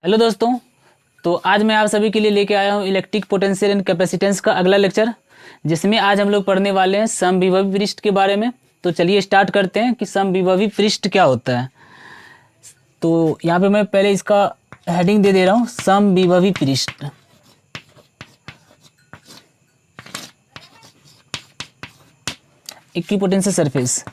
Hello दोस्तों। तो आज मैं आप सभी के लिए लेके आया हूँ इलेक्ट्रिक पोटेंशियल एंड कैपेसिटेंस का अगला लेक्चर, जिसमें आज हम लोग पढ़ने वाले हैं समविभवी पृष्ठ के बारे में। तो चलिए स्टार्ट करते हैं कि समविभवी पृष्ठ क्या होता है। तो यहाँ पे मैं पहले इसका हेडिंग दे रहा हूँ, समविभवी पृष्ठ। Equipotential surface.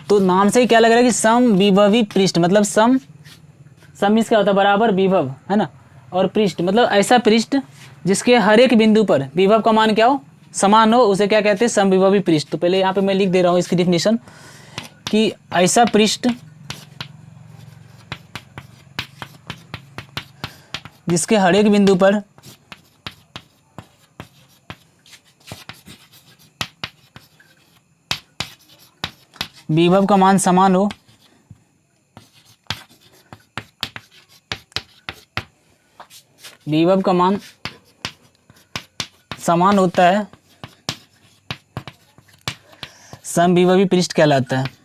तो नाम से ही क्या लग रहा है कि समविभवी पृष्ठ, मतलब सम मीन्स क्या होता है, बराबर, विभव है ना, और पृष्ठ मतलब ऐसा पृष्ठ जिसके हर एक बिंदु पर विभव का मान क्या हो, समान हो, उसे क्या कहते हैं, समविभवी पृष्ठ। तो पहले यहाँ पे मैं लिख दे रहा हूँ इसकी डिफिनेशन कि ऐसा पृष्ठ जिसके हर एक बिंदु पर विभव का मान समान हो, विभव का मान समान होता है, समविभवी पृष्ठ कहलाता है।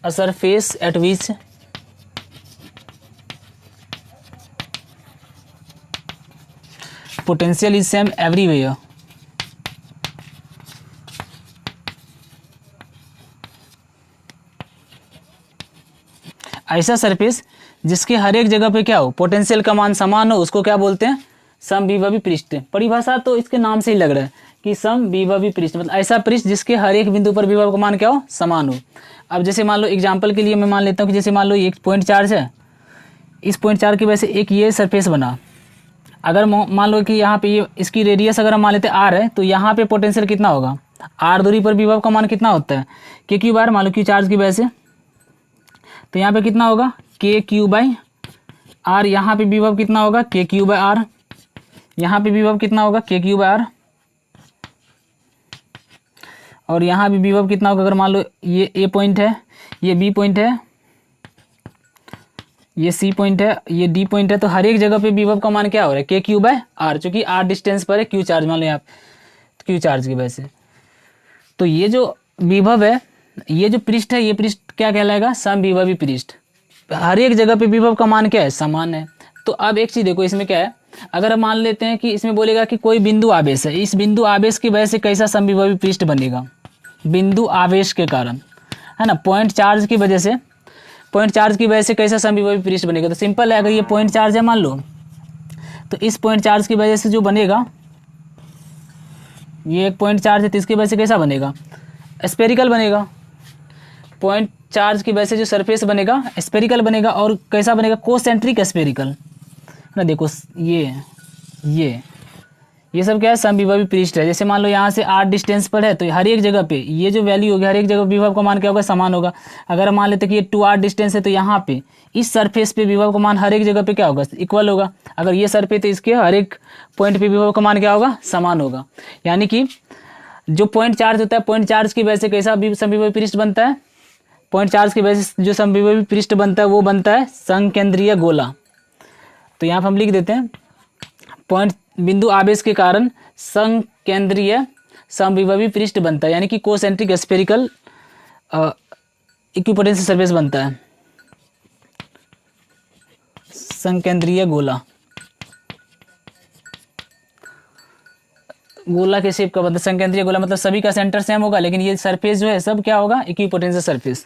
A surface at which potential is same everywhere. ऐसा सरफेस जिसके हर एक जगह पे क्या हो, पोटेंशियल का मान समान हो, उसको क्या बोलते हैं, समविभवी पृष्ठ। परिभाषा तो इसके नाम से ही लग रहा है कि समविभवी पृष्ठ मतलब ऐसा पृष्ठ जिसके हर एक बिंदु पर विभव का मान क्या हो, समान हो। अब जैसे मान लो एग्जांपल के लिए मैं मान लेता हूँ कि जैसे मान लो एक पॉइंट चार्ज है, इस पॉइंट चार्ज की वजह से एक ये सरफेस बना। अगर मान लो कि यहाँ पे ये इसकी रेडियस अगर हम मान लेते हैं आर है, तो यहाँ पे पोटेंशियल कितना होगा, आर दूरी पर विभव का मान कितना होता है, के क्यू बार, मान लो क्यू चार्ज की वजह से, तो यहाँ पे कितना होगा, के क्यू बाई आर। यहाँ पे विभव कितना होगा, के क्यू बाई आर। यहाँ पे विभव कितना होगा, के क्यू बाई आर। और यहाँ भी विभव कितना होगा, अगर मान लो ये ए पॉइंट है, ये बी पॉइंट है, ये सी पॉइंट है, ये डी पॉइंट है, तो हर एक जगह पे विभव का मान क्या हो रहा है, के क्यू बाय आर, चूंकि आर डिस्टेंस पर है क्यू चार्ज, मान लो आप क्यू चार्ज की वजह से। तो ये जो विभव है, ये जो पृष्ठ है, ये पृष्ठ क्या कहलाएगा, समविभवी पृष्ठ। हर एक जगह पे विभव का मान क्या है, समान है। तो अब एक चीज देखो, इसमें क्या है, अगर हम मान लेते हैं कि इसमें बोलेगा कि कोई बिंदु आवेश है, इस बिंदु आवेश की वजह से कैसा समविभवी पृष्ठ बनेगा, बिंदु आवेश के कारण, है ना, पॉइंट चार्ज की वजह से, पॉइंट चार्ज की वजह से कैसा समविभवी पृष्ठ बनेगा। तो सिंपल है, अगर ये पॉइंट चार्ज है मान लो, तो इस पॉइंट चार्ज की वजह से जो बनेगा, ये एक पॉइंट चार्ज है, तो इसकी वजह से कैसा बनेगा, स्फेरिकल बनेगा। पॉइंट चार्ज की वजह से जो सरफेस बनेगा स्फेरिकल बनेगा, और कैसा बनेगा, कोसेंट्रिक स्फेरिकल ना। देखो ये सब क्या है, समविभवी पृष्ठ है। जैसे मान लो यहाँ से आर डिस्टेंस पर है, तो हर एक जगह पे ये जो वैल्यू होगी, हर एक जगह विभव का मान क्या होगा, समान होगा। अगर मान लेते कि ये 2r डिस्टेंस है, तो यहाँ पे इस सरफेस पे विभव का मान हर एक जगह पे क्या होगा, इक्वल होगा। अगर ये सरफेस, तो इसके हर एक पॉइंट पे विभव का मान क्या होगा, समान होगा। यानी कि जो पॉइंट चार्ज होता है, पॉइंट चार्ज की वजह से कैसा समविभवी पृष्ठ बनता है, पॉइंट चार्ज की वजह से जो समविभवी पृष्ठ बनता है वो बनता है संकेंद्रीय गोला। तो यहाँ पर हम लिख देते हैं, पॉइंट बिंदु आवेश के कारण संकेंद्रीय समविभवी पृष्ठ बनता है, यानी कि कोसेंट्रिक स्फेरिकल इक्विपोटेंशियल सरफेस बनता है, संकेंद्रीय गोला। गोला के शेप का बनता है संकेंद्रीय गोला, मतलब सभी का सेंटर सेम होगा, लेकिन ये सरफेस जो है सब क्या होगा, इक्विपोटेंशियल सरफेस।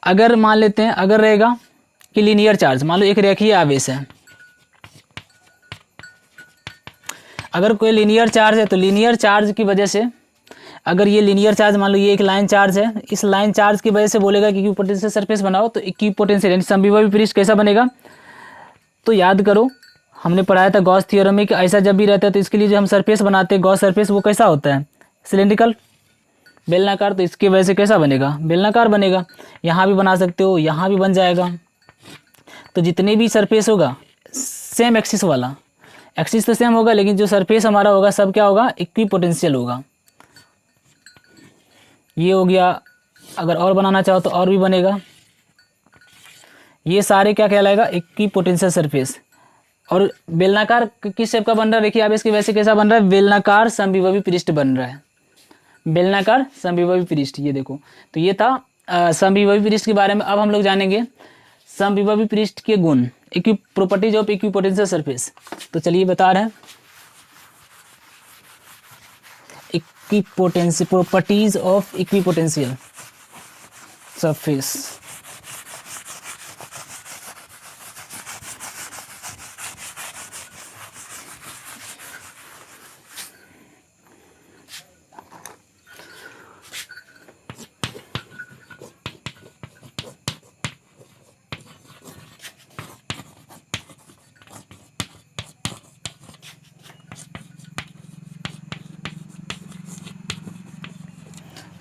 अगर मान लेते हैं, अगर रहेगा कि लीनियर चार्ज, मान लो एक रेखीय आवेश है, अगर कोई लीनियर चार्ज है, तो लीनियर चार्ज की वजह से, अगर ये लीनियर चार्ज मान लो ये एक लाइन चार्ज है, इस लाइन चार्ज की वजह से बोलेगा कि इक्विपोटेंशियल सरफेस बनाओ, तो इक्विपोटेंशियल यानी समविभवी पृष्ठ कैसा बनेगा। तो याद करो, हमने पढ़ाया था गॉस थ्योरम में कि ऐसा जब भी रहता है, तो इसके लिए जो हम सरफेस बनाते हैं गॉस सरफेस, वो कैसा होता है, सिलेंड्रिकल, बेलनाकार। तो इसकी वजह से कैसा बनेगा, बेलनाकार बनेगा। यहाँ भी बना सकते हो, यहाँ भी बन जाएगा। तो जितने भी सरफेस होगा सेम एक्सिस वाला, एक्सिस तो सेम होगा, लेकिन जो सरफेस हमारा होगा सब क्या होगा, इक्विपोटेंशियल होगा। ये हो गया अगर और बनाना चाहो तो और भी बनेगा। ये सारे क्या कहलाएगा, इक्विपोटेंशियल सरफेस। और बेलनाकार किस शेप का बन रहा है, देखिए आप इसके वैसे कैसा बन रहा है, बेलनाकार समविभवी पृष्ठ बन रहा है, बेलनाकार समविभवी पृष्ठ। ये देखो, तो ये था समविभवी पृष्ठ के बारे में। अब हम लोग जानेंगे समविभवी पृष्ठ के गुण, प्रॉपर्टीज ऑफ इक्विपोटेंशियल सरफेस। तो चलिए बता रहे हैं equipotential, properties of equipotential surface.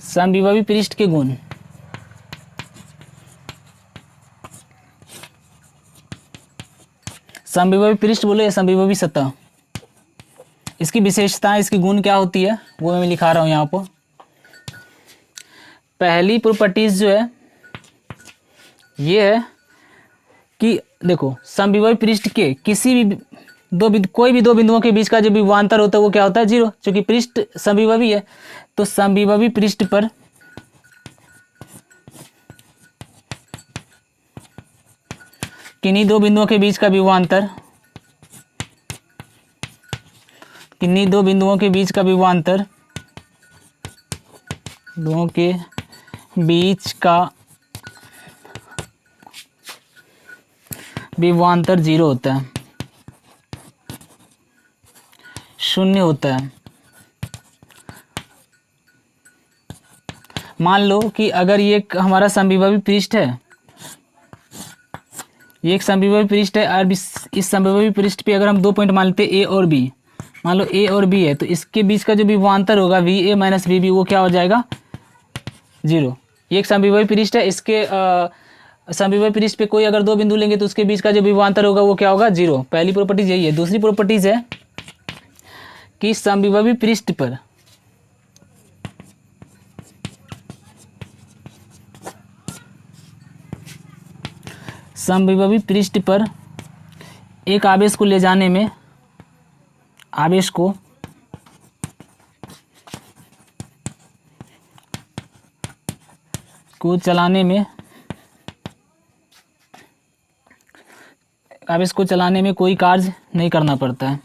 समविभवी पृष्ठ के गुण। समविभवी पृष्ठ बोले या समविभवी सतह, इसकी विशेषताएं, इसकी गुण क्या होती है वो मैं लिखा रहा हूं यहाँ पर। पहली प्रॉपर्टीज जो है ये है कि देखो समविभवी पृष्ठ के किसी भी कोई भी दो बिंदुओं के बीच का जो विभवांतर होता है वो क्या होता है, जीरो, क्योंकि पृष्ठ समविभवी है। तो समविभवी पृष्ठ पर किन्हीं दो बिंदुओं के बीच का विभवांतर, किन्हीं दो बिंदुओं के बीच का विभवांतर, दोनों के बीच का विभवांतर जीरो होता है, शून्य होता है। मान लो कि अगर ये हमारा समविभवी पृष्ठ है, ये एक समविभवी पृष्ठ है और इस समविभवी पृष्ठ पे अगर हम 2 पॉइंट मान लेते ए और बी, मान लो ए और बी है, तो इसके बीच का जो विभवांतर होगा V A minus V B वो क्या हो जाएगा, जीरो। ये एक समविभवी पृष्ठ है, इसके समविभवी पृष्ठ पे कोई अगर दो बिंदु लेंगे तो उसके बीच का जो विभवांतर होगा वो क्या होगा, जीरो। पहली प्रॉपर्टीज यही है। दूसरी प्रॉपर्टीज है कि समविभवी पृष्ठ पर समविभवी पृष्ठ पर एक आवेश को ले जाने में, आवेश को चलाने में, आवेश को चलाने में कोई कार्य नहीं करना पड़ता है।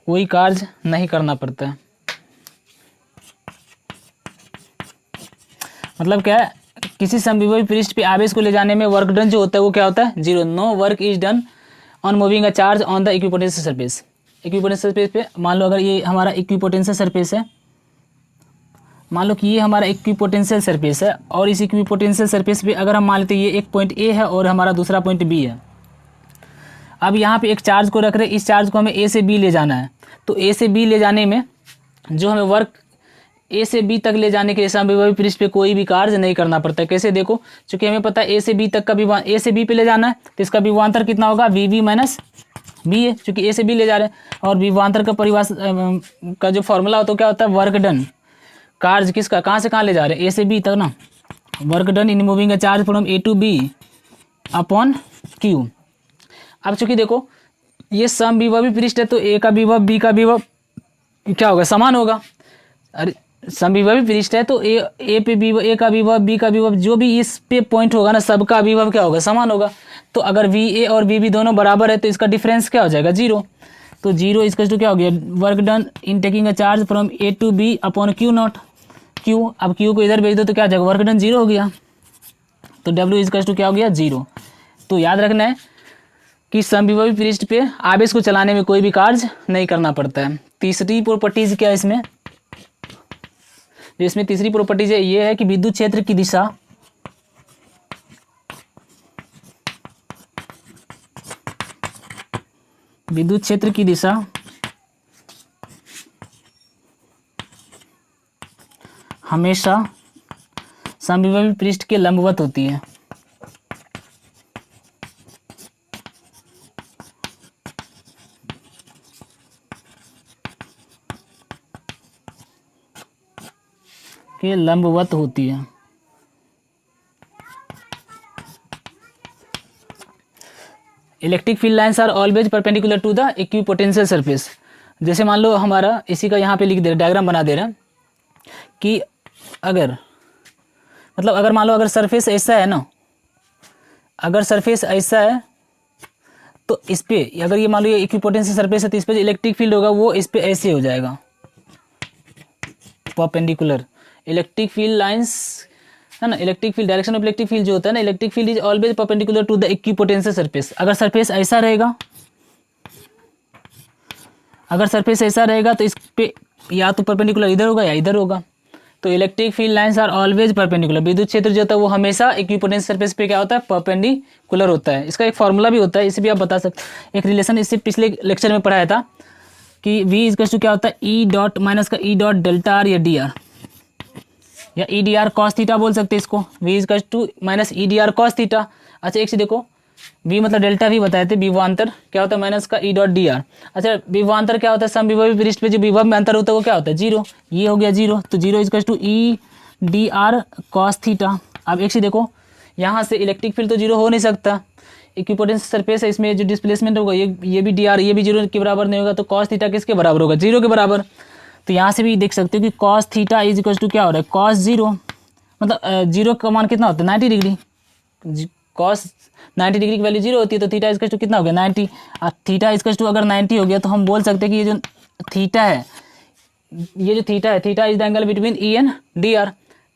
कोई कार्य नहीं करना पड़ता है। मतलब क्या है, किसी समविभवी पृष्ठ पे आवेश को ले जाने में वर्क डन जो होता है वो क्या होता है, जीरो। No work is done on moving a charge on the equipotential surface. Equipotential surface पे मान लो अगर ये हमारा इक्विपोटेंशियल सरफेस है, मान लो कि ये हमारा इक्विपोटेंशियल सरफेस है और इस इक्विपोटेंशियल सरफेस पे अगर हम मान लेते हैं ये एक पॉइंट ए है और हमारा दूसरा पॉइंट बी है। अब यहाँ पे एक चार्ज को रख रहे हैं, इस चार्ज को हमें ए से बी ले जाना है। तो ए से बी ले जाने में जो हमें वर्क ए से बी तक ले जाने के लिए समविभवी पृष्ठ पे कोई भी कार्य नहीं करना पड़ता है। कैसे देखो, क्योंकि हमें पता है ए से बी तक का विभवांतर, ए से बी पे ले जाना है तो इसका विभवांतर कितना होगा, वी बी माइनस बी है, क्योंकि ए से बी ले जा रहे हैं। और विभवांतर का परिभाषा का जो फॉर्मूला होता है क्या होता है, वर्क डन। कार्य किसका, कहाँ से कहाँ ले जा रहे हैं, ए से बी तक ना। Work done in moving a charge from A to B upon Q. अब चूंकि देखो ये समविभवी पृष्ठ है तो ए का विभव बी का विभव क्या होगा, समान होगा। अरे समविभवी पृष्ठ है तो ए पे विभव, ए का विभव बी का विभव, जो भी इस पे पॉइंट होगा ना सबका विभव क्या होगा, समान होगा। तो अगर वी ए और वी बी दोनों बराबर है तो इसका डिफरेंस क्या हो जाएगा, जीरो। तो जीरो इसका टू क्या हो गया, work done in taking a charge from A to B upon Q nought, Q. अब क्यू को इधर भेज दो तो क्या हो जाएगा, वर्क डन जीरो हो गया। तो डब्ल्यू इसका टू क्या हो गया, जीरो। तो याद रखना है कि समविभवी पृष्ठ पे आवेश को चलाने में कोई भी कार्य नहीं करना पड़ता है। तीसरी प्रॉपर्टीज क्या है इसमें, जो इसमें तीसरी प्रॉपर्टीज है ये है कि विद्युत क्षेत्र की दिशा, विद्युत क्षेत्र की दिशा हमेशा समविभवी पृष्ठ के लंबवत होती है। के लंबवत होती है। Electric field lines are always perpendicular to the equipotential surface. जैसे मान लो हमारा इसी का यहाँ पे लिख दे रहे, डायग्राम बना दे रहे हैं कि अगर मतलब अगर मान लो अगर सरफेस ऐसा है ना, अगर सरफेस ऐसा है तो इस पे अगर ये मान लो ये इक्विपोटेंशियल सरफेस है तो इस पे जो इलेक्ट्रिक फील्ड होगा वो इस पे ऐसे हो जाएगा परपेंडिकुलर। इलेक्ट्रिक फील्ड लाइंस है ना, electric field direction of electric field जो होता है ना, electric field is always perpendicular to the equipotential surface. अगर सरफेस ऐसा रहेगा, अगर सरफेस ऐसा रहेगा तो इस पे या तो परपेंडिकुलर इधर होगा या इधर होगा। तो electric field lines are always perpendicular. विद्युत क्षेत्र जो होता है वो हमेशा इक्विपोटेंशियल सरफेस पे क्या होता है, परपेंडिकुलर होता है। इसका एक फॉर्मूला भी होता है, इसे भी आप बता सकते। एक रिलेशन इससे पिछले लेक्चर में पढ़ाया था कि v इक्वल टू क्या होता है, ई डॉट माइनस का ई डॉट डेल्टा आर या डी आर या E d r cos theta बोल सकते हैं इसको। v equal to minus E d r cos theta. अच्छा एक से देखो, v मतलब डेल्टा v बताए थे, विभवांतर क्या होता है माइनस का ई डॉट डी आर। अच्छा विभवांतर क्या होता है, समविभवी पृष्ठ पे जो विभव में अंतर होता है वो क्या होता है, जीरो। ये हो गया जीरो, तो zero equal to E d r cos theta. अब एक से देखो, यहाँ से इलेक्ट्रिक फील्ड तो जीरो हो नहीं सकता, इक्विपोटेंशियल सरफेस है, इसमें जो डिस्प्लेसमेंट होगा ये भी डी आर ये भी जीरो के बराबर नहीं होगा, तो कॉस थीटा किसके बराबर होगा, जीरो के बराबर। तो यहाँ से भी देख सकते हो कि cos theta is equal to क्या हो रहा है, कॉस जीरो। मतलब जीरो का मान कितना होता है, 90 डिग्री। कॉस 90 डिग्री की वैल्यू जीरो होती है, तो थीटा इक्वल टू कितना हो गया, 90। और थीटा इक्वल टू अगर 90 हो गया तो हम बोल सकते हैं कि ये जो थीटा है, ये जो थीटा है, theta is the angle between E and D R.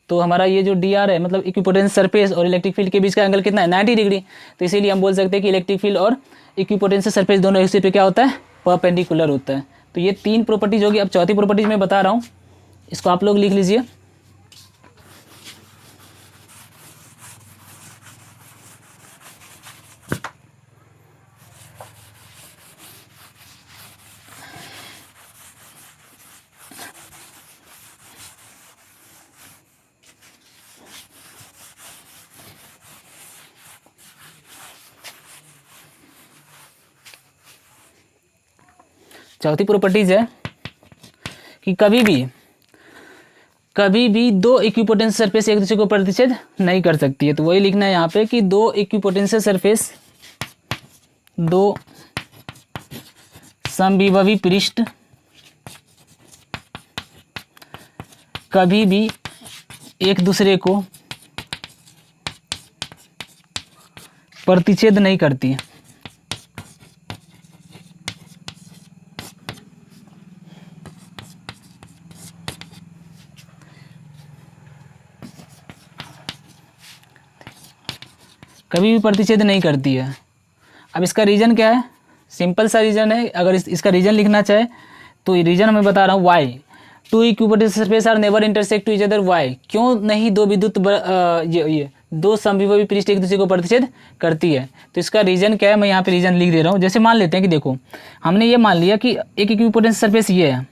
तो हमारा ये जो डी आर है मतलब इक्विपोटेंशियल सरफेस और इलेक्ट्रिक फील्ड के बीच का एंगल कितना है, 90 डिग्री। तो इसीलिए हम बोल सकते हैं कि इलेक्ट्रिक फील्ड और इक्विपोटेंशियल सरफेस दोनों एक पे क्या होता है, परपेंडिकुलर होता है। तो ये तीन प्रॉपर्टीज होगी। अब चौथी प्रॉपर्टीज मैं बता रहा हूँ, इसको आप लोग लिख लीजिए। चौथी प्रॉपर्टीज है कि कभी भी दो इक्विपोटेंशियल सरफेस एक दूसरे को प्रतिच्छेद नहीं कर सकती है। तो वही लिखना है यहाँ पे कि दो इक्विपोटेंशियल सरफेस, दो समविभवी पृष्ठ कभी भी एक दूसरे को प्रतिच्छेद नहीं करती है। कभी भी प्रतिच्छेद नहीं करती है। अब इसका रीजन क्या है, सिंपल सा रीजन है। अगर इसका रीजन लिखना चाहे तो रीजन मैं बता रहा हूँ, why two equipotential surface are never intersect to each other. Why क्यों नहीं दो विद्युत ये दो समविभवी पृष्ठ एक दूसरे को प्रतिच्छेद करती है। तो इसका रीजन क्या है, मैं यहाँ पे रीजन लिख दे रहा हूँ। जैसे मान लेते हैं कि देखो, हमने ये मान लिया कि एक इक्विपोटेंशियल सरफेस ये है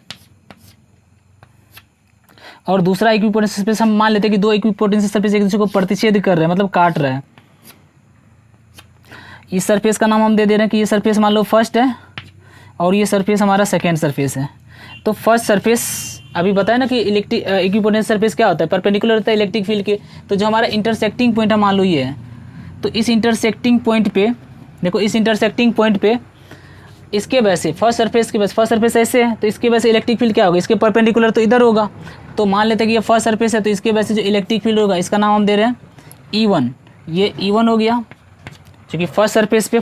और दूसरा इक्विपोटेंशियल सरफेस हम मान लेते हैं कि दो इक्विपोटेंशियल सरफेस एक दूसरे को प्रतिच्छेद कर रहे हैं, मतलब काट रहे हैं। इस सरफेस का नाम हम दे रहे हैं कि ये सरफेस मान लो फर्स्ट है और ये सरफेस हमारा सेकेंड सरफेस है। तो फर्स्ट सरफेस अभी बताया ना कि इक्विपोटेंशियल सरफेस क्या होता है, परपेंडिकुलर होता है इलेक्ट्रिक फील्ड के। तो जो हमारा इंटरसेक्टिंग पॉइंट है मान लो ये है, तो इस इंटरसेक्टिंग पॉइंट पे देखो, इस इंटरसेक्टिंग पॉइंट पे इसके वजह से फर्स्ट सरफेस के वजह, फर्स्ट सरफेस ऐसे है तो इसके वजह से इलेक्ट्रिक फील्ड क्या होगा, इसके परपेंडिकुलर तो इधर होगा। तो मान लेते हैं कि ये फर्स्ट सरफेस है तो इसके वजह से जो इलेक्ट्रिक फील्ड होगा इसका नाम हम दे रहे हैं E1। ये E1 हो गया क्योंकि फर्स्ट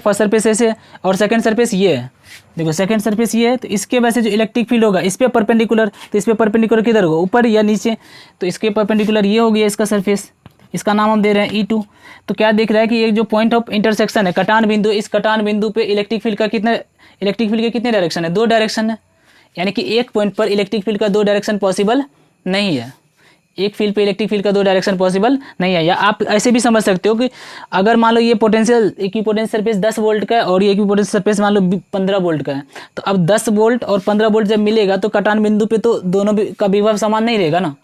सरफेस ऐसे और सेकंड सरफेस ये है। देखो सेकंड सरफेस ये है तो इसके वजह से जो इलेक्ट्रिक फील्ड होगा इस पे परपेंडिकुलर, तो इस पे परपेंडिकुलर किधर होगा, ऊपर या नीचे। तो इसके परपेंडिकुलर ये हो गया इसका सरफेस, इसका नाम हम दे रहे हैं E2। तो क्या देख रहा है कि ये जो पॉइंट ऑफ इंटरसेक्शन है, कटान बिंदु, इस कटान बिंदु पे इलेक्ट्रिक फील्ड के कितने डायरेक्शन है, दो डायरेक्शन है। यानी कि एक पॉइंट पर इलेक्ट्रिक फील्ड का दो डायरेक्शन पॉसिबल नहीं है, एक फील्ड पे इलेक्ट्रिक फील्ड का दो डायरेक्शन पॉसिबल नहीं है। या आप ऐसे भी समझ सकते हो कि अगर मान लो ये इक्विपोटेंशियल सरफेस 10 वोल्ट का है और ये इक्विपोटेंशियल सरफेस मान लो 15 वोल्ट का है, तो अब 10 वोल्ट और 15 वोल्ट जब मिलेगा तो कटान बिंदु पे तो दोनों का विभव समान नहीं रहेगा ना,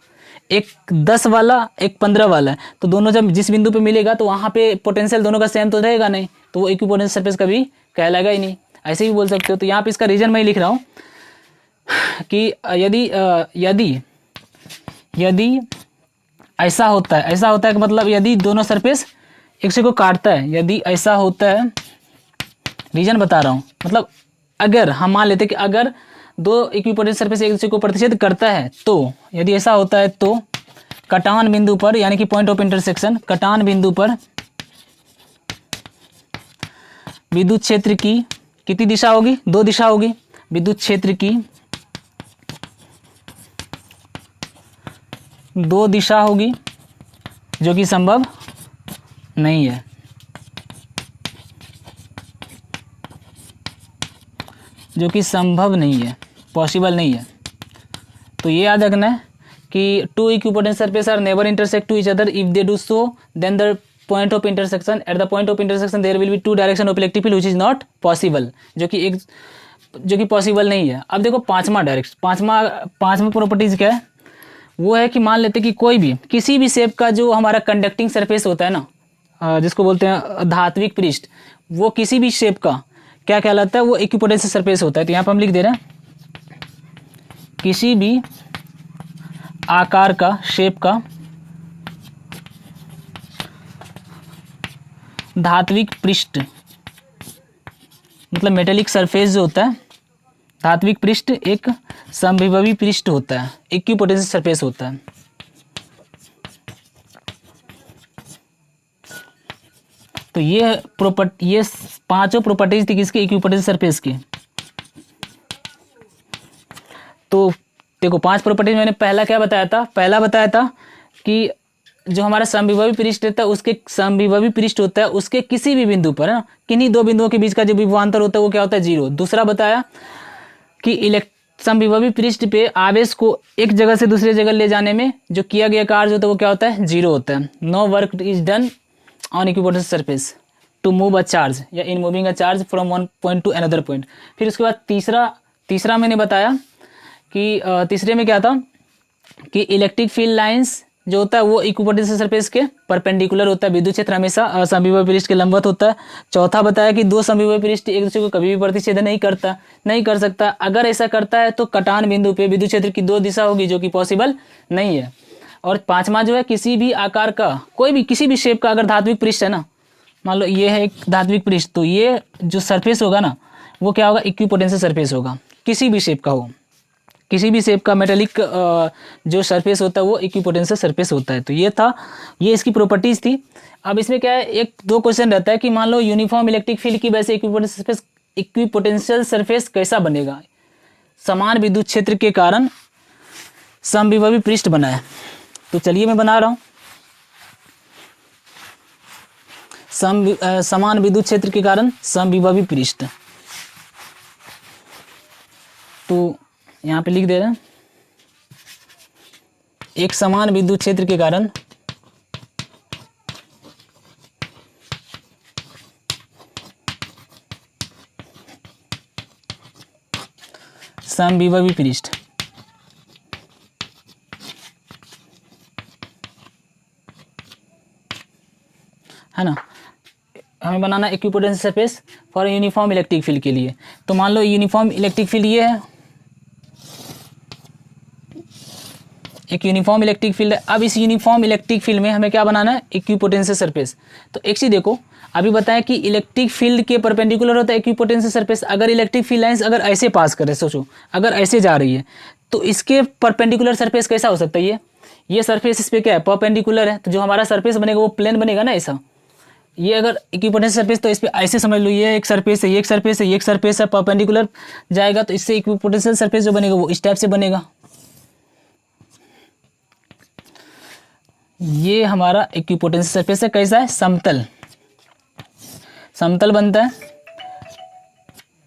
एक 10 वाला एक 15 वाला है, तो दोनों जब जिस बिंदु पे मिलेगा तो वहाँ पे पोटेंशियल दोनों का सेम तो रहेगा नहीं, तो वो इक्विपोटेंशियल सरफेस कभी कहलाएगा ही नहीं। ऐसे ही बोल सकते हो। तो यहाँ पे इसका रीजन मैं लिख रहा हूँ कि यदि ऐसा होता है कि मतलब यदि दोनों सरफेस एक दूसरे को काटता है, यदि ऐसा होता है, रीजन बता रहा हूँ, मतलब अगर हम मान लेते हैं कि अगर दो इक्विपोटेंशियल सरफेस एक दूसरे को प्रतिच्छेद करता है, तो यदि ऐसा होता है तो कटान बिंदु पर, यानी कि पॉइंट ऑफ इंटरसेक्शन, कटान बिंदु पर विद्युत क्षेत्र की कितनी दिशा होगी? 2 दिशा होगी। विद्युत क्षेत्र की 2 दिशा होगी, जो कि संभव नहीं है। जो कि संभव नहीं है, पॉसिबल नहीं है। तो ये याद रखना है कि 2 equipotential surface are never intersect to each other, if they do so then the point of intersection, at the point of intersection there will be 2 direction of electric field which is not possible, जो कि possible नहीं है। अब देखो पांचवा properties क्या है? वो है कि मान लेते कि कोई भी किसी भी शेप का जो हमारा कंडक्टिंग सरफेस होता है ना, जिसको बोलते हैं धात्विक पृष्ठ, वो किसी भी शेप का क्या कहलाता है? वो इक्विपोटेंशियल सरफेस होता है। तो यहाँ पर हम लिख दे रहे हैं किसी भी आकार का, शेप का धात्विक पृष्ठ, मतलब मेटेलिक सरफेस जो होता है, धात्विक पृष्ठ एक समविभवी पृष्ठ होता है, इक्विपोटेंशियल सरफेस होता है। तो ये पांचों प्रॉपर्टीज थी किसकी? इक्विपोटेंशियल सरफेस की। तो देखो 5 प्रॉपर्टीज मैंने पहला क्या बताया था? पहला बताया था कि जो हमारा समविभवी पृष्ठ रहता है, उसके समविभवी पृष्ठ होता है, उसके किसी भी बिंदु पर, किन्हीं 2 बिंदुओं के बीच का जो विभवांतर होता है वो क्या होता है? 0। दूसरा बताया कि समविभवी पृष्ठ पे आवेश को एक जगह से दूसरी जगह ले जाने में जो किया गया कार्य होता है वो क्या होता है? 0 होता है। No work is done on equipotential surface to move a charge या in moving a charge from one point to another point. फिर उसके बाद तीसरा मैंने बताया कि तीसरे में क्या था कि इलेक्ट्रिक फील्ड लाइंस जो होता है वो इक्विपोटेंशियल सरफेस के परपेंडिकुलर होता है, विद्युत क्षेत्र हमेशा समविभव पृष्ठ के लंबवत होता है। चौथा बताया कि 2 समविभव पृष्ठ एक दूसरे को कभी भी प्रतिच्छेद नहीं कर सकता। अगर ऐसा करता है तो कटान बिंदु पे विद्युत क्षेत्र की 2 दिशा होगी, जो कि पॉसिबल नहीं है। और 5वां जो है, किसी भी आकार का, कोई भी किसी भी शेप का अगर धात्विक पृष्ठ है ना, मान लो ये है एक धात्विक पृष्ठ, तो ये जो सरफेस होगा ना वो क्या होगा? इक्विपोटेंशियल सरफेस होगा, किसी भी शेप का हो, किसी भी शेप का मेटेलिक जो सरफेस होता है वो इक्विपोटेंशियल सरफेस होता है। तो ये इसकी प्रॉपर्टीज थी। अब इसमें क्या है, 1-2 क्वेश्चन रहता है कि मान लो यूनिफॉर्म इलेक्ट्रिक फील्ड की वजह से इक्विपोटेंशियल सरफेस कैसा बनेगा? समान विद्युत क्षेत्र के कारण समविभवी पृष्ठ बना है। तो चलिए मैं बना रहा हूँ। समान विद्युत क्षेत्र के कारण समविभवी पृष्ठ, तो यहाँ पे लिख दे रहे हैं एक समान विद्युत क्षेत्र के कारण समविभवी पृष्ठ, है ना। हमें बनाना equipotential surface for uniform electric field के लिए। तो मान लो यूनिफॉर्म इलेक्ट्रिक फील्ड ये है, एक यूनिफॉर्म इलेक्ट्रिक फील्ड है। अब इस यूनिफॉर्म इलेक्ट्रिक फील्ड में हमें क्या बनाना है? Equipotential surface. तो एक चीज देखो, अभी बताया कि इलेक्ट्रिक फील्ड के परपेंडिकुलर होता है इक्विपोटेंशियल सरफेस। अगर इलेक्ट्रिक फील्ड लाइंस अगर ऐसे पास करे, सोचो अगर ऐसे जा रही है तो इसके परपेंडिकुलर सरफेस कैसा हो सकता है? ये सरफेस इस पे क्या है? परपेंडिकुलर है। तो जो हमारा सरफेस बनेगा वो प्लेन बनेगा ना ऐसा। ये अगर इक्विपोटेंशियल सरफेस, तो इस पे ऐसे समझ लो, ये एक सरफेस है, ये एक सरफेस है, ये एक सरफेस है, परपेंडिकुलर जाएगा तो इससे इक्विपोटेंशियल सरफेस जो बनेगा वो इस टाइप से बनेगा। ये हमारा इक्विपोटेंशियल सरफेस है, कैसा है? समतल बनता है।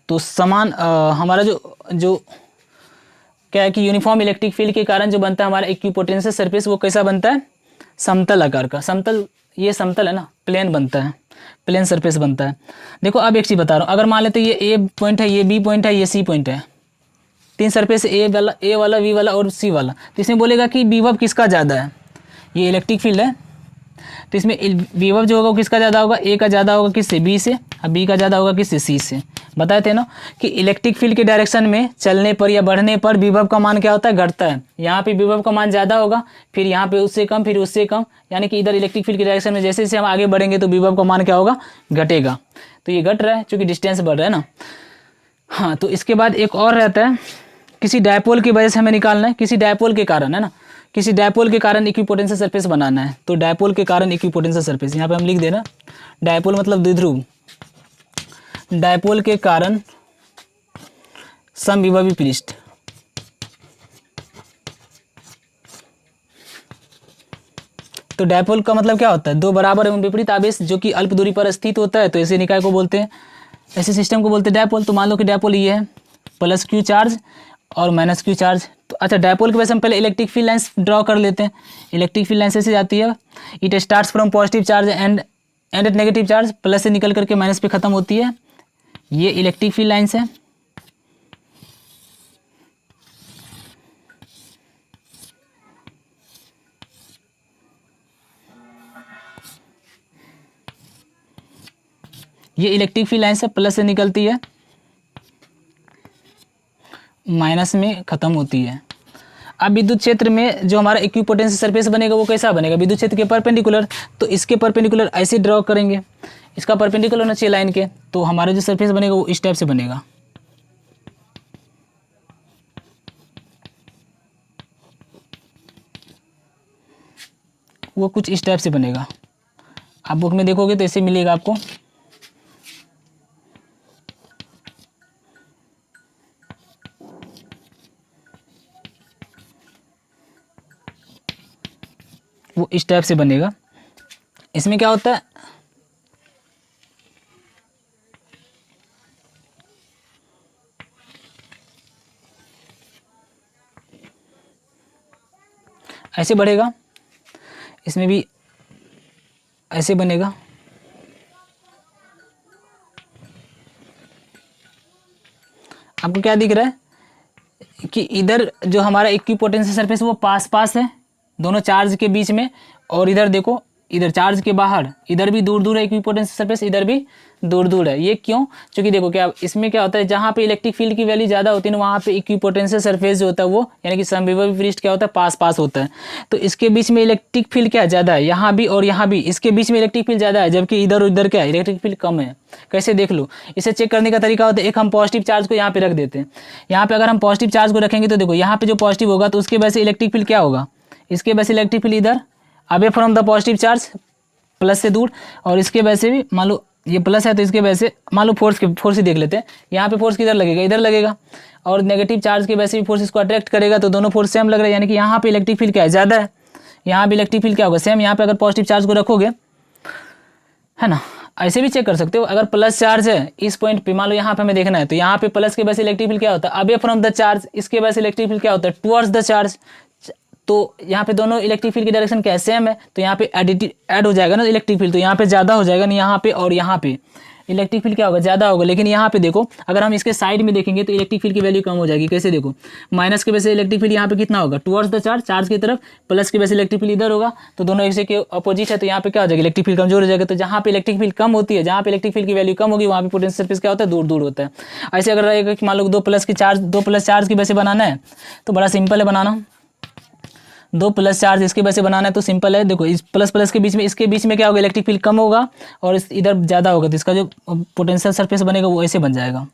तो समान हमारा जो क्या है कि यूनिफॉर्म इलेक्ट्रिक फील्ड के कारण जो बनता है हमारा इक्विपोटेंशियल सरफेस, वो कैसा बनता है? समतल आकार का। ये समतल है ना, प्लेन बनता है, प्लेन सरफेस बनता है। देखो अब एक चीज बता रहा हूँ, अगर मान लेते ये ए पॉइंट है, ये बी पॉइंट है, ये सी पॉइंट है, 3 सरफेस ए वाला बी वाला और सी वाला। तो इसमें बोलेगा कि विभव किसका ज़्यादा है? ये इलेक्ट्रिक फील्ड है, तो इसमें विभव जो होगा वो किसका ज़्यादा होगा? ए का ज़्यादा होगा किससे? बी से। अब बी का ज़्यादा होगा किससे? सी से। बताए थे ना कि इलेक्ट्रिक फील्ड के डायरेक्शन में चलने पर या बढ़ने पर विभव का मान क्या होता है, घटता है। यहाँ पे विभव का मान ज़्यादा होगा, फिर यहाँ पे उससे कम, फिर उससे कम, यानी कि इधर इलेक्ट्रिक फील्ड के डायरेक्शन में जैसे जैसे हम आगे बढ़ेंगे तो विभव का मान क्या होगा, घटेगा। तो ये घट रहा है चूँकि डिस्टेंस बढ़ रहा है ना। हाँ, तो इसके बाद एक और रहता है, किसी डायपोल की वजह से हमें निकालना है, किसी डायपोल के कारण, है ना, किसी डायपोल के कारण इक्विपोटेंशियल सरफेस बनाना है। तो डायपोल के कारण इक्विपोटेंशियल सरफेस, यहाँ पे हम लिख देना डायपोल मतलब द्विध्रुव, डायपोल के कारण समविभवी पृष्ठ। तो डायपोल का मतलब क्या होता है, दो बराबर एवं विपरीत आवेश जो कि अल्प दूरी पर स्थित होता है, तो ऐसे निकाय को बोलते हैं, ऐसे सिस्टम को बोलते हैं डायपोल। तो मान लो कि डायपोल ये है, प्लस क्यू चार्ज और माइनस क्यू चार्ज। तो अच्छा, डायपोल के वजह से हम पहले इलेक्ट्रिक फील्ड लाइन्स ड्रॉ कर लेते हैं। इलेक्ट्रिक फील्ड लाइन ऐसे जाती है, it starts from positive charge and at negative charge, plus से निकल करके माइनस पे खत्म होती है। ये इलेक्ट्रिक फील्ड लाइन्स है। ये इलेक्ट्रिक फील्ड लाइन्स है, प्लस से निकलती है, माइनस में खत्म होती है। अब विद्युत क्षेत्र में जो हमारा इक्विपोटेंशियल सरफेस बनेगा वो कैसा बनेगा, विद्युत क्षेत्र के परपेंडिकुलर। तो इसके परपेंडिकुलर ऐसे ड्रॉ करेंगे, इसका परपेंडिकुलर होना चाहिए लाइन के, तो हमारा जो सरफेस बनेगा वो इस टाइप से बनेगा। वो कुछ इस टाइप से बनेगा। आप बुक में देखोगे तो ऐसे मिलेगा आपको। वो इस टाइप से बनेगा। इसमें क्या होता है, ऐसे बढ़ेगा, इसमें भी ऐसे बनेगा। आपको क्या दिख रहा है कि इधर जो हमारा इक्विपोटेंशियल सरफेस वो पास पास है दोनों चार्ज के बीच में, और इधर देखो, इधर चार्ज के बाहर इधर भी दूर दूर है इक्विपोटेंशियल सरफेस, इधर भी दूर दूर है। ये क्यों, क्योंकि देखो क्या इसमें क्या होता है, जहाँ पे इलेक्ट्रिक फील्ड की वैल्यू ज़्यादा होती है ना, वहाँ पे इक्विपोटेंशियल सरफेस जो होता है वो, यानी कि समविभव पृष्ठ क्या होता है, पास पास होता है। तो इसके बीच में इलेक्ट्रिक फील्ड क्या ज़्यादा है, यहाँ भी और यहाँ भी, इसके बीच में इलेक्ट्रिक फील्ड ज़्यादा है, जबकि इधर और इधर क्या है, इलेक्ट्रिक फील्ड कम है। कैसे देख लो, इसे चेक करने का तरीका होता है, एक हम पॉजिटिव चार्ज को यहाँ पे रख देते हैं। यहाँ पे अगर हम पॉजिटिव चार्ज को रखेंगे तो देखो यहाँ पे जो पॉजिटिव होगा तो उसके वजह से इलेक्ट्रिक फील्ड क्या होगा, इसके वजह से इलेक्ट्रिक फील्ड इधर away from the positive charge, plus से दूर, और इसके वजह से भी मान लो ये प्लस है तो इसके वजह से मान लो फोर्स ही देख लेते हैं, यहाँ पे फोर्स किधर लगेगा, इधर लगेगा, और नेगेटिव चार्ज की वजह से भी फोर्स इसको अट्रैक्ट करेगा, तो दोनों फोर्स सेम लग रहा है, यानी कि यहाँ पे इलेक्ट्रिक फील्ड क्या है, ज़्यादा है, यहाँ पे इलेक्ट्रिक फील्ड क्या होगा, सेम। यहाँ पे अगर पॉजिटिव चार्ज को रखोगे, है ना, ऐसे भी चेक कर सकते हो, अगर प्लस चार्ज है इस पॉइंट पे, मान लो यहाँ पे हमें देखना है, तो यहाँ पे प्लस के वजह से इलेक्ट्रिक फील्ड क्या होता है, अवे फ्रॉम द चार्ज, इसके वजह से इलेक्ट्रिक फील्ड क्या होता है, टुवर्ड्स द चार्ज। तो यहाँ पे दोनों इलेक्ट्रिक फील्ड की डायरेक्शन क्या है, सेम है, तो यहाँ पे ऐड हो जाएगा ना इलेक्ट्रिक फील्ड, तो यहाँ पे ज़्यादा हो जाएगा ना, यहाँ पे और यहाँ पे इलेक्ट्रिक फील्ड क्या होगा, ज़्यादा होगा। लेकिन यहाँ पे देखो, अगर हम इसके साइड में देखेंगे तो इलेक्ट्रिक फील्ड की वैल्यू कम हो जाएगी। कैसे देखो, माइनस की वजह से इलेक्ट्रिक फील्ड यहाँ पे कितना होगा, टुवर्ड्स द चार्ज, चार्ज की तरफ, प्लस की वजह से इलेक्ट्रिक फील्ड इधर होगा, तो दोनों एक के अपोजिट है, तो यहाँ पे क्या हो जाएगा, इलेक्ट्रिक फील्ड कमजोर हो जाएगा। तो जहाँ पे इलेक्ट्रिक फील्ड कम होती है, जहाँ पे इलेक्ट्रिक फील्ड की वैल्यू कम होगी, वहाँ पे पोटेंशियल सरफेस क्या होता है, दूर दूर होता है। ऐसे अगर रहेगा कि मान लो दो प्लस चार्ज की वजह से बनाना है, तो बड़ा सिंपल है बनाना, दो प्लस चार्ज इसके वजह से बनाना है, तो सिंपल है। देखो इस प्लस प्लस के बीच में, इसके बीच में क्या होगा, इलेक्ट्रिक फील्ड कम होगा और इस इधर ज़्यादा होगा, तो इसका जो पोटेंशियल सरफेस बनेगा वो ऐसे बन जाएगा।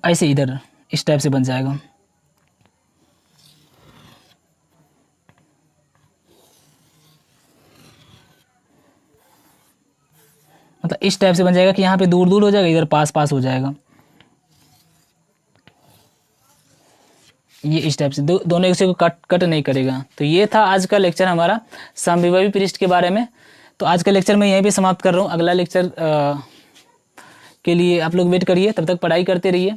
ऐसे इधर इस टाइप से बन जाएगा। मतलब इस टाइप से बन जाएगा कि यहाँ पे दूर दूर हो जाएगा, इधर पास पास हो जाएगा। ये इस टाइप से दोनों एक दूसरे को कट नहीं करेगा। तो ये था आज का लेक्चर हमारा समविभवी पृष्ठ के बारे में। तो आज का लेक्चर मैं यहीं पे समाप्त कर रहा हूँ। अगला लेक्चर के लिए आप लोग वेट करिए, तब तक पढ़ाई करते रहिए।